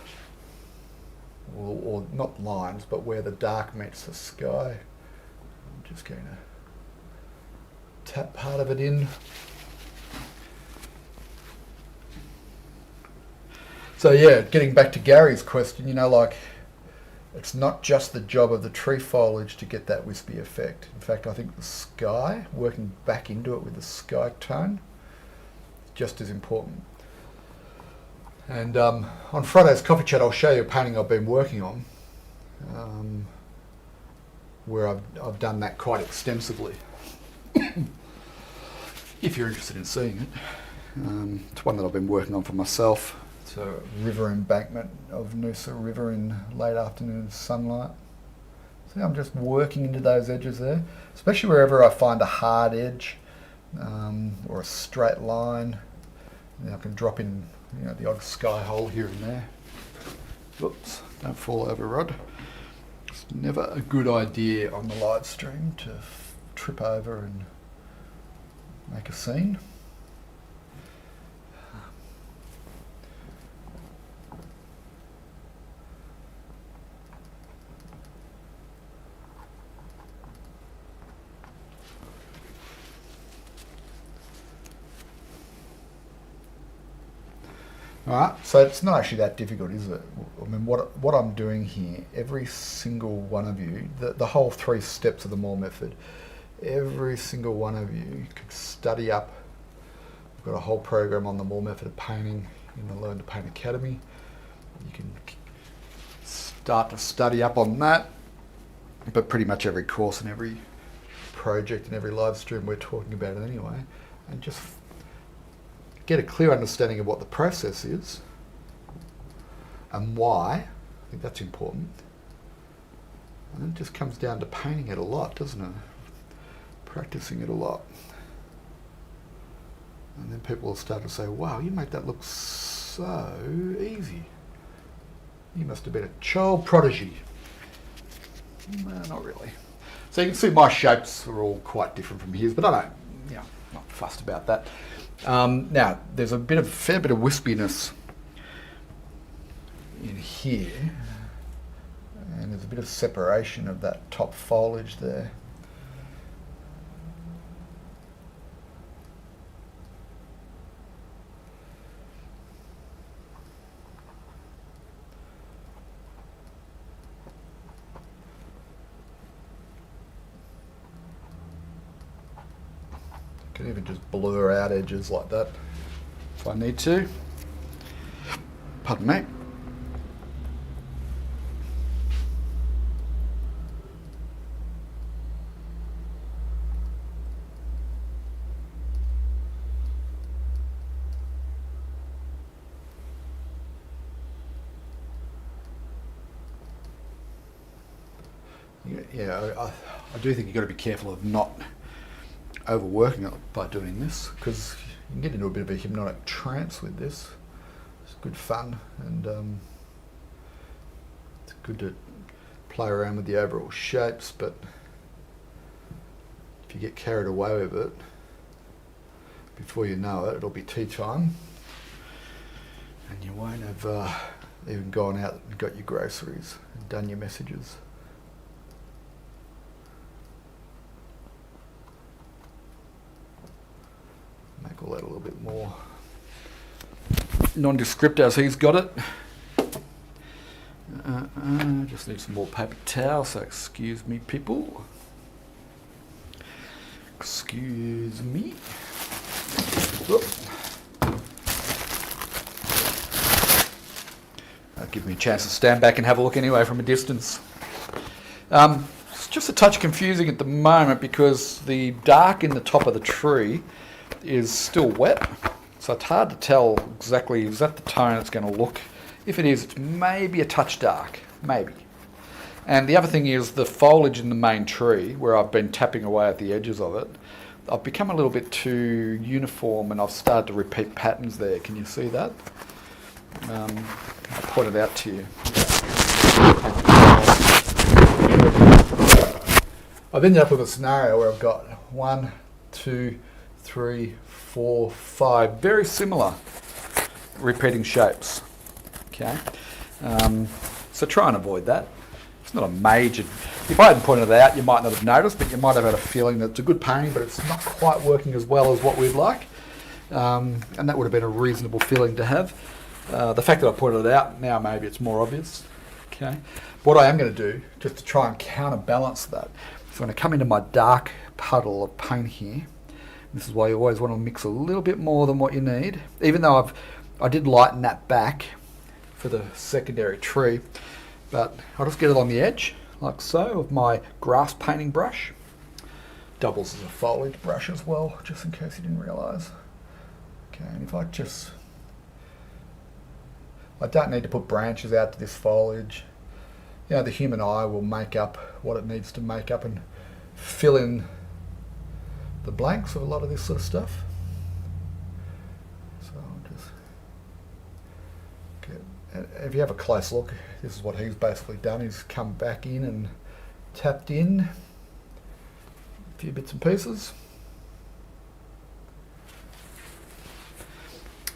Or not lines, but where the dark meets the sky. I'm just going to tap part of it in. So yeah, getting back to Gary's question, you know, like, it's not just the job of the tree foliage to get that wispy effect. In fact, I think the sky, working back into it with the sky tone, just as important. And on Friday's Coffee Chat, I'll show you a painting I've been working on, where I've done that quite extensively. If you're interested in seeing it, it's one that I've been working on for myself. It's a river embankment of Noosa River in late afternoon sunlight. See, I'm just working into those edges there, especially wherever I find a hard edge or a straight line. Then I can drop in, you know, the odd sky hole here and there. Oops, don't fall over, Rod. It's never a good idea on the live stream to trip over and make a scene. Alright, so it's not actually that difficult, is it? I mean, what I'm doing here, every single one of you, the whole 3 steps of the Moore method, every single one of you could study up. I've got a whole program on the Moore method of painting in the Learn to Paint Academy. You can start to study up on that, but pretty much every course and every project and every live stream we're talking about it anyway, and just get a clear understanding of what the process is and why. I think that's important. And then it just comes down to painting it a lot, doesn't it? Practicing it a lot. And then people will start to say, wow, you make that look so easy. You must have been a child prodigy. No, not really. So you can see my shapes are all quite different from his, but I don't, you know, not fussed about that. Now, there's a fair bit of wispiness in here, and there's a bit of separation of that top foliage there. I can even just blur out edges like that if I need to. Pardon me. Yeah, I do think you've got to be careful of not overworking it by doing this, because you can get into a bit of a hypnotic trance with this. It's good fun, and it's good to play around with the overall shapes, but if you get carried away with it, before you know it, it'll be tea time, and you won't have even gone out and got your groceries and done your messages. Make all that a little bit more nondescript as he's got it. Just need some more paper towel, so excuse me, people. Excuse me. Whoop. That'll give me a chance to stand back and have a look anyway from a distance. It's just a touch confusing at the moment because the dark in the top of the tree is still wet, so it's hard to tell exactly is that the tone it's going to look. If it is, it's maybe a touch dark, maybe. And the other thing is the foliage in the main tree, where I've been tapping away at the edges of it, I've become a little bit too uniform and I've started to repeat patterns there. Can you see that? I'll point it out to you. I've ended up with a scenario where I've got 1, 2, 3, 4, 5 very similar repeating shapes. Okay, so try and avoid that. It's not a major. If I hadn't pointed it out, you might not have noticed, but you might have had a feeling that it's a good painting, but it's not quite working as well as what we'd like, and that would have been a reasonable feeling to have. The fact that I pointed it out now, maybe it's more obvious. Okay, what I am going to do, just to try and counterbalance that, so I'm going to come into my dark puddle of paint here. This is why you always want to mix a little bit more than what you need, even though I did lighten that back for the secondary tree, but I'll just get it on the edge like so of my grass painting brush. Doubles as a foliage brush as well, just in case you didn't realise. Okay, and if I don't need to put branches out to this foliage. You know, the human eye will make up what it needs to make up and fill in the blanks of a lot of this sort of stuff. So I'll just get, if you have a close look, this is what he's basically done. He's come back in and tapped in a few bits and pieces.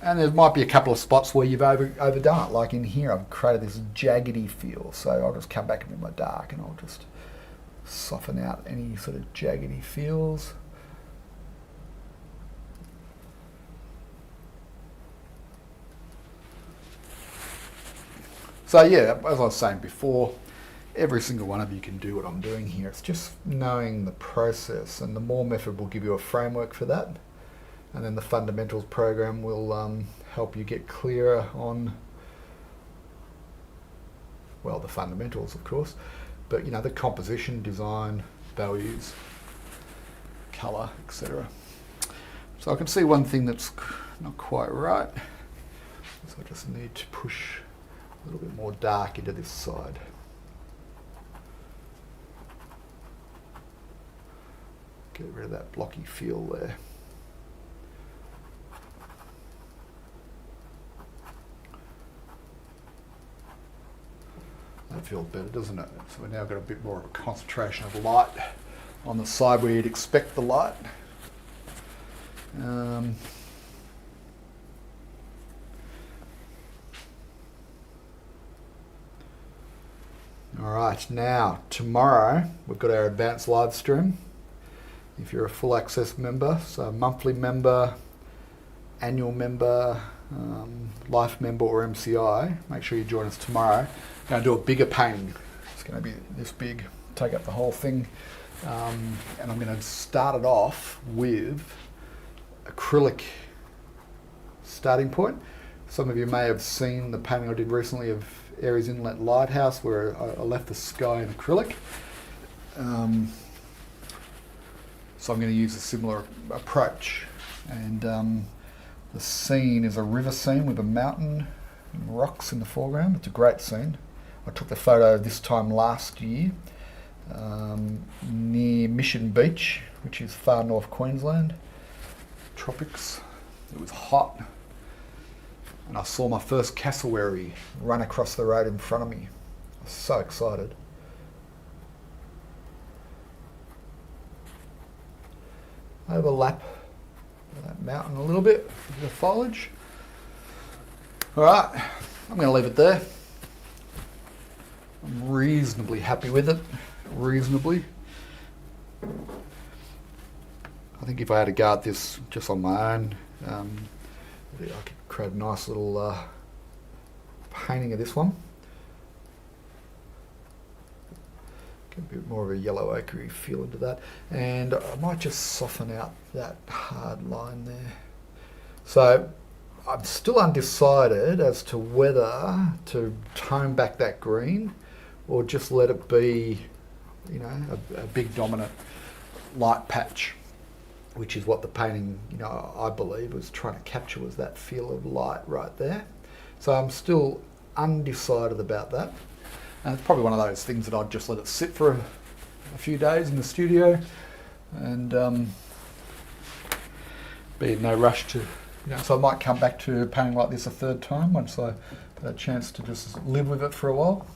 And there might be a couple of spots where you've overdone it, like in here I've created this jaggedy feel, so I'll just come back into my dark and I'll just soften out any sort of jaggedy feels. So yeah, as I was saying before, every single one of you can do what I'm doing here. It's just knowing the process, and the more method will give you a framework for that. And then the fundamentals program will help you get clearer on, well, the fundamentals, of course, but you know, the composition, design, values, colour, etc. So I can see one thing that's not quite right. So I just need to push a little bit more dark into this side. Get rid of that blocky feel there. That feels better, doesn't it? So we've now got a bit more of a concentration of light on the side where you'd expect the light. Alright, now tomorrow we've got our advanced live stream. If you're a full access member, so monthly member, annual member, life member or MCI, make sure you join us tomorrow. I'm going to do a bigger painting. It's going to be this big, take up the whole thing. And I'm going to start it off with acrylic starting point. Some of you may have seen the painting I did recently of Aries Inlet Lighthouse, where I left the sky in acrylic. So I'm going to use a similar approach. And the scene is a river scene with a mountain and rocks in the foreground. It's a great scene. I took the photo this time last year near Mission Beach, which is far north Queensland, tropics. It was hot, and I saw my first cassowary run across the road in front of me. I was so excited. Overlap that mountain a little bit with the foliage. All right, I'm going to leave it there. I'm reasonably happy with it. Reasonably. I think if I had to guard this just on my own, I could create a nice little painting of this one. Get a bit more of a yellow ochre feel into that. And I might just soften out that hard line there. So I'm still undecided as to whether to tone back that green or just let it be, you know, a big dominant light patch, which is what the painting, you know, I believe was trying to capture, was that feel of light right there. So I'm still undecided about that. And it's probably one of those things that I'd just let it sit for a few days in the studio and be in no rush to, you know, so I might come back to painting like this a third time once I get a chance to just live with it for a while.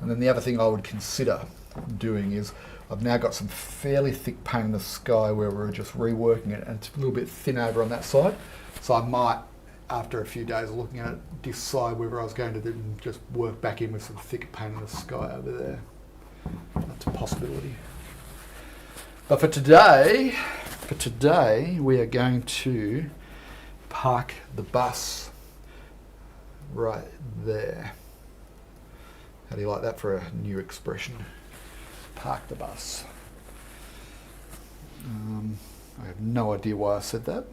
And then the other thing I would consider doing is I've now got some fairly thick paint in the sky where we're just reworking it, and it's a little bit thin over on that side. So I might, after a few days of looking at it, decide whether I was going to then just work back in with some thicker paint in the sky over there. That's a possibility. But for today, we are going to park the bus right there. How do you like that for a new expression? Park the bus. I have no idea why I said that.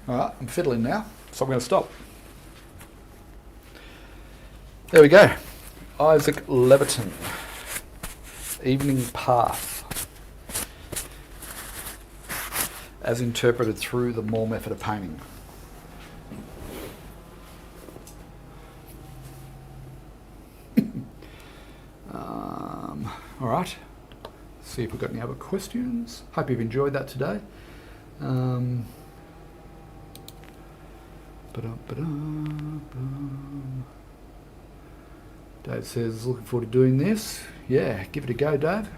All right, I'm fiddling now, so I'm going to stop. There we go. Isaac Leviton, Evening Path, as interpreted through the Moore method of painting. All right, see if we've got any other questions. Hope you've enjoyed that today. Dave says, looking forward to doing this. Yeah, give it a go, Dave.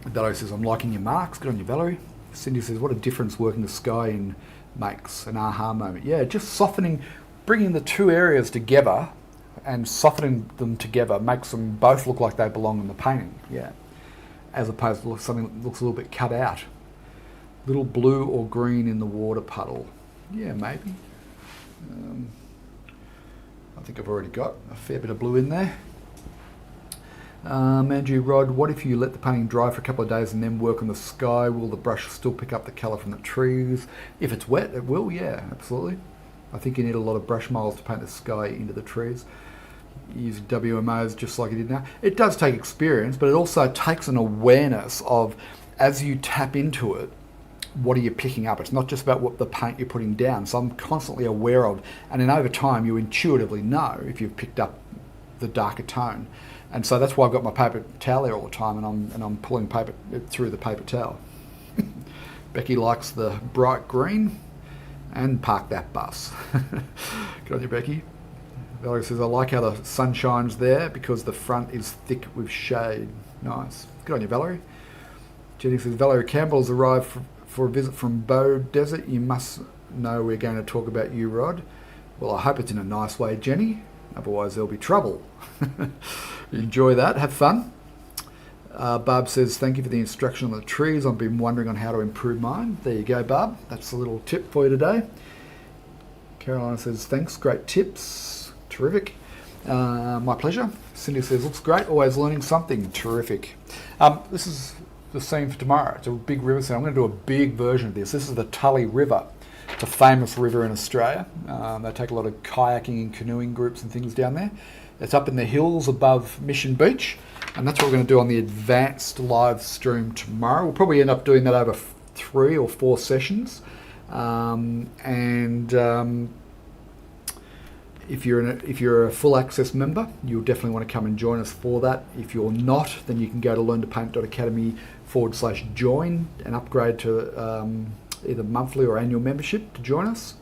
Valerie says, I'm liking your marks. Good on you, Valerie. Cindy says, what a difference working the sky in makes. An aha moment. Yeah, just softening, bringing the two areas together and softening them together makes them both look like they belong in the painting. Yeah, as opposed to something that looks a little bit cut out. Little blue or green in the water puddle. Yeah, maybe. I think I've already got a fair bit of blue in there. Andrew Rod, what if you let the painting dry for a couple of days and then work on the sky? Will the brush still pick up the colour from the trees? If it's wet, it will, yeah, absolutely. I think you need a lot of brush moles to paint the sky into the trees. Use WMOs just like you did now. It does take experience, but it also takes an awareness of, as you tap into it, what are you picking up? It's not just about what the paint you're putting down. So I'm constantly aware of, and then over time you intuitively know if you've picked up the darker tone. And so that's why I've got my paper towel there all the time, and I'm pulling paper through the paper towel. Becky likes the bright green, and park that bus. Good on you, Becky. Valerie says, I like how the sun shines there because the front is thick with shade. Nice. Good on you, Valerie. Jenny says, Valerie Campbell has arrived for a visit from Bow Desert. You must know we're going to talk about you, Rod. Well, I hope it's in a nice way, Jenny. Otherwise, there'll be trouble. Enjoy that. Have fun. Barb says, thank you for the instruction on the trees. I've been wondering on how to improve mine. There you go, Barb. That's a little tip for you today. Carolina says, thanks. Great tips. Terrific. My pleasure. Cindy says, looks great. Always learning something. Terrific. This is the scene for tomorrow. It's a big river scene. I'm going to do a big version of this. This is the Tully River. It's a famous river in Australia. They take a lot of kayaking and canoeing groups and things down there. It's up in the hills above Mission Beach, and that's what we're going to do on the advanced live stream tomorrow. We'll probably end up doing that over 3 or 4 sessions. If you're a full access member, you'll definitely want to come and join us for that. If you're not, then you can go to learntopaint.academy/join and upgrade to either monthly or annual membership to join us.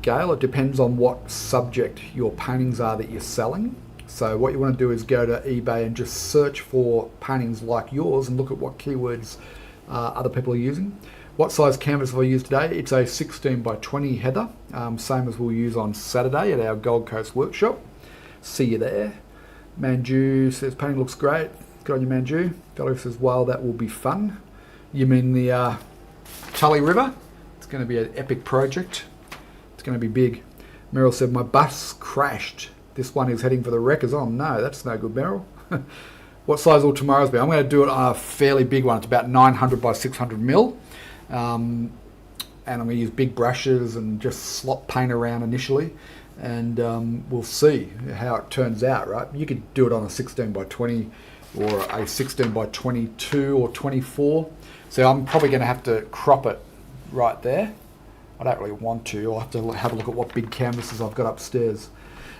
Gail, it depends on what subject your paintings are that you're selling. So what you want to do is go to eBay and just search for paintings like yours and look at what keywords other people are using. What size canvas have I used today? It's a 16 by 20, Heather. Same as we'll use on Saturday at our Gold Coast workshop. See you there. Manju says, painting looks great. Good on you, Manju. Valerie says, well, that will be fun. You mean the Tully River? It's going to be an epic project. It's going to be big. Meryl said, my bus crashed. This one is heading for the wreckers. Oh no, that's no good, Meryl. What size will tomorrow's be? I'm going to do it on a fairly big one. It's about 900 by 600 mil. And I'm going to use big brushes and just slop paint around initially. And we'll see how it turns out, right? You could do it on a 16 by 20 or a 16 by 22 or 24. So I'm probably going to have to crop it right there. I don't really want to. I'll have to have a look at what big canvases I've got upstairs.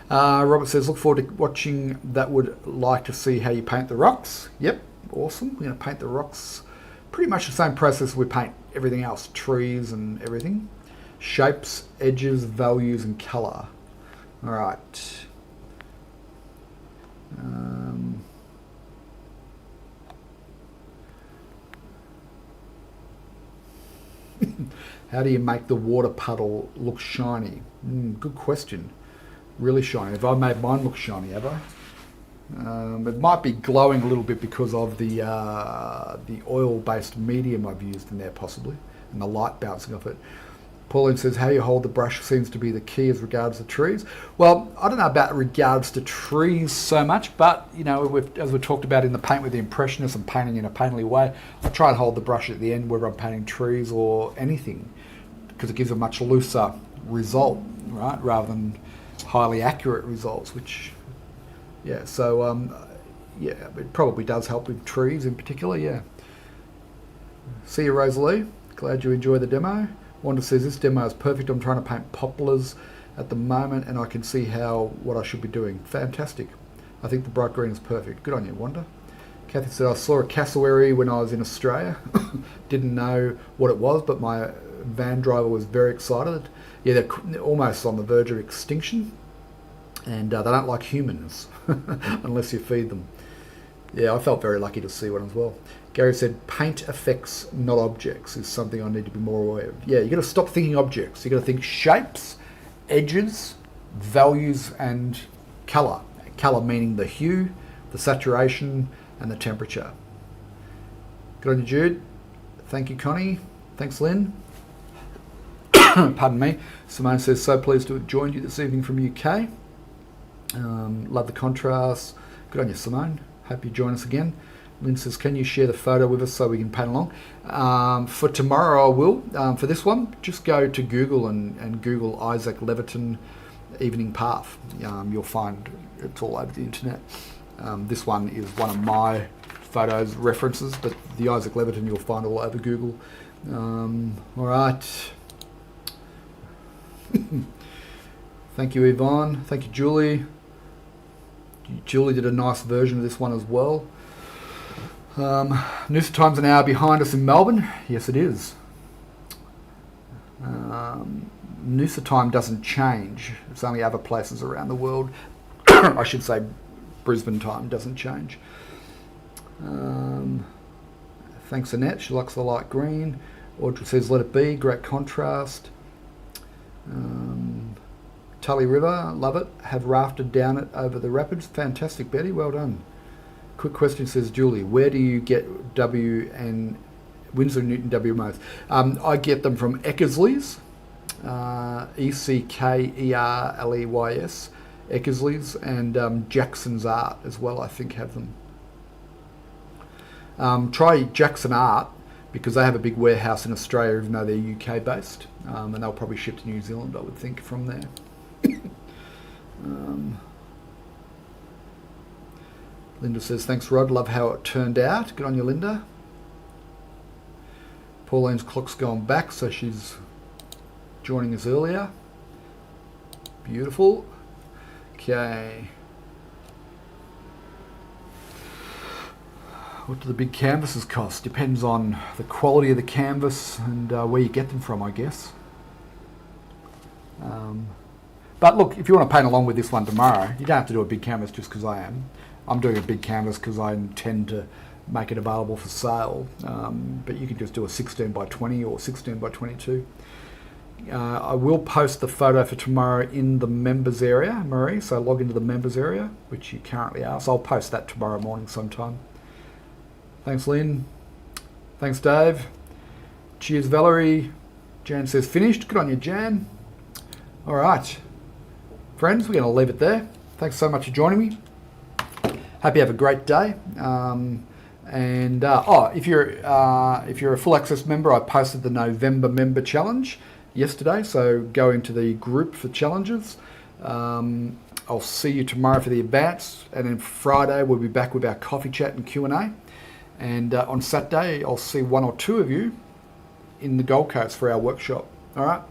Robert says, look forward to watching that. Would like to see how you paint the rocks. Yep, awesome. We're going to paint the rocks pretty much the same process we paint everything else, trees and everything. Shapes, edges, values, and colour. All right. How do you make the water puddle look shiny? Good question. Really shiny. Have I made mine look shiny, have I? It might be glowing a little bit because of the oil-based medium I've used in there, possibly, and the light bouncing off it. Pauline says, how you hold the brush seems to be the key as regards to trees. Well, I don't know about regards to trees so much, but, you know, as we talked about in the Paint with the Impressionists and painting in a painterly way, I try and hold the brush at the end whether I'm painting trees or anything, because it gives a much looser result, right, rather than highly accurate results, which, yeah, so, yeah, it probably does help with trees in particular, yeah. See you, Rosalie. Glad you enjoy the demo. Wanda says, this demo is perfect. I'm trying to paint poplars at the moment and I can see what I should be doing. Fantastic. I think the bright green is perfect. Good on you, Wanda. Kathy said, I saw a cassowary when I was in Australia. Didn't know what it was, but my van driver was very excited. Yeah, they're almost on the verge of extinction, and they don't like humans unless you feed them. Yeah, I felt very lucky to see one as well. Gary said, paint effects, not objects, is something I need to be more aware of. Yeah, you've got to stop thinking objects. You've got to think shapes, edges, values, and colour. Colour meaning the hue, the saturation, and the temperature. Good on you, Jude. Thank you, Connie. Thanks, Lynn. Pardon me. Simone says, so pleased to have joined you this evening from UK. Love the contrast. Good on you, Simone. Hope you join us again. Lynn says, can you share the photo with us so we can paint along? For tomorrow I will. For this one, just go to Google and Google Isaac Leviton Evening Path. You'll find it's all over the internet. This one is one of my photos references, but the Isaac Leviton you'll find all over Google. All right. Thank you, Yvonne. Thank you, Julie. Julie did a nice version of this one as well. Noosa time's an hour behind us in Melbourne. Yes, it is. Noosa time doesn't change. It's only other places around the world. I should say Brisbane time doesn't change. Thanks, Annette. She likes the light green. Audrey says, let it be. Great contrast. Tully River, love it. Have rafted down it over the rapids. Fantastic, Betty. Well done. Quick question, says Julie. Where do you get W and Winsor Newton WMOs? I get them from Eckersley's, Eckerleys, Eckersley's, and Jackson's Art as well, I think, have them. Try Jackson Art because they have a big warehouse in Australia, even though they're UK based, and they'll probably ship to New Zealand, I would think, from there. Linda says, thanks, Rod. Love how it turned out. Good on you, Linda. Pauline's clock's gone back, so she's joining us earlier. Beautiful. Okay. What do the big canvases cost? Depends on the quality of the canvas and where you get them from, I guess. But look, if you want to paint along with this one tomorrow, you don't have to do a big canvas just because I am. I'm doing a big canvas because I intend to make it available for sale. But you can just do a 16 by 20 or 16 by 22. I will post the photo for tomorrow in the members area, Marie, so log into the members area, which you currently are. So I'll post that tomorrow morning sometime. Thanks, Lynn. Thanks, Dave. Cheers, Valerie. Jan says finished. Good on you, Jan. All right. Friends, we're going to leave it there. Thanks so much for joining me. Hope you have a great day. If you're a full access member, I posted the November member challenge yesterday, so go into the group for challenges. I'll see you tomorrow for the advance, and then Friday we'll be back with our coffee chat and Q&A. And on Saturday, I'll see one or two of you in the Gold Coast for our workshop. All right.